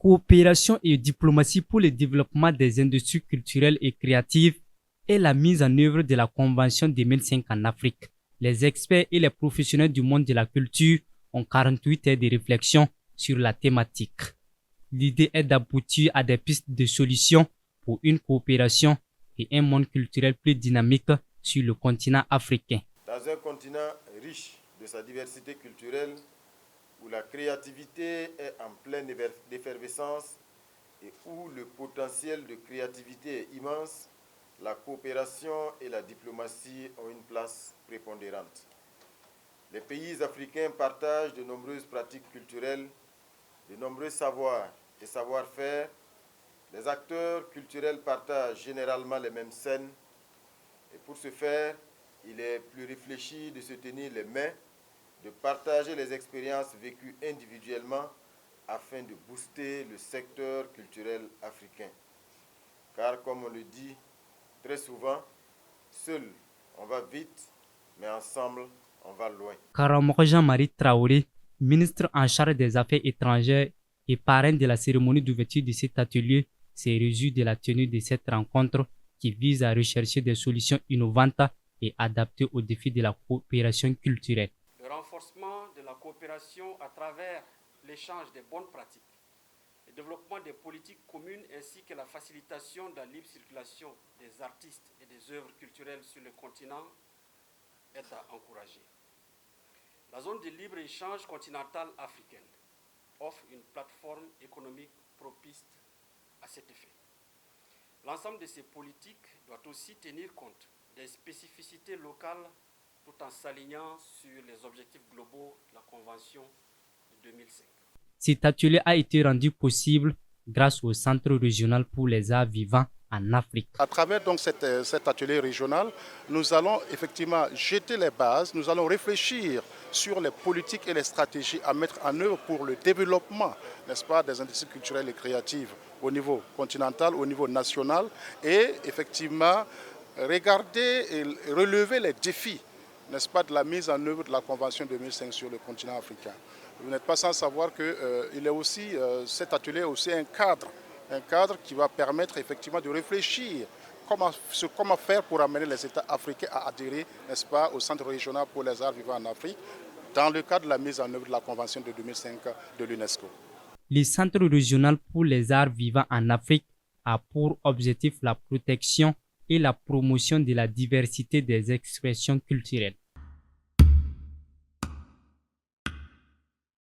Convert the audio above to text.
coopération et diplomatie pour le développement des industries culturelles et créatives et la mise en œuvre de la Convention 2005 en Afrique. Les experts et les professionnels du monde de la culture ont 48 heures de réflexion sur la thématique. L'idée est d'aboutir à des pistes de solutions pour une coopération et un monde culturel plus dynamique sur le continent africain. Dans un continent riche de sa diversité culturelle, où la créativité est en pleine effervescence et où le potentiel de créativité est immense, la coopération et la diplomatie ont une place prépondérante. Les pays africains partagent de nombreuses pratiques culturelles, de nombreux savoirs et savoir-faire. Les acteurs culturels partagent généralement les mêmes scènes et pour ce faire, il est plus réfléchi de se tenir les mains, de partager les expériences vécues individuellement afin de booster le secteur culturel africain. Car comme on le dit très souvent, seul on va vite, mais ensemble on va loin. Karamoko Jean-Marie Traoré, ministre en charge des Affaires étrangères et parrain de la cérémonie d'ouverture de cet atelier, s'est réjoui de la tenue de cette rencontre qui vise à rechercher des solutions innovantes et adaptées aux défis de la coopération culturelle. Le renforcement de la coopération à travers l'échange des bonnes pratiques, le développement des politiques communes ainsi que la facilitation de la libre circulation des artistes et des œuvres culturelles sur le continent est à encourager. La zone de libre-échange continentale africaine offre une plateforme économique propice à cet effet. L'ensemble de ces politiques doit aussi tenir compte des spécificités locales tout en s'alignant sur les objectifs globaux de la Convention de 2005. Cet atelier a été rendu possible grâce au Centre régional pour les arts vivants en Afrique. À travers donc cet atelier régional, nous allons effectivement jeter les bases, nous allons réfléchir sur les politiques et les stratégies à mettre en œuvre pour le développement, n'est-ce pas, des industries culturelles et créatives au niveau continental, au niveau national et effectivement regarder et relever les défis, n'est-ce pas, de la mise en œuvre de la Convention 2005 sur le continent africain. Vous n'êtes pas sans savoir que cet atelier est aussi un cadre qui va permettre effectivement de réfléchir comment faire pour amener les États africains à adhérer, n'est-ce pas, au Centre régional pour les arts vivants en Afrique, dans le cadre de la mise en œuvre de la Convention de 2005 de l'UNESCO. Le Centre régional pour les arts vivants en Afrique a pour objectif la protection et la promotion de la diversité des expressions culturelles.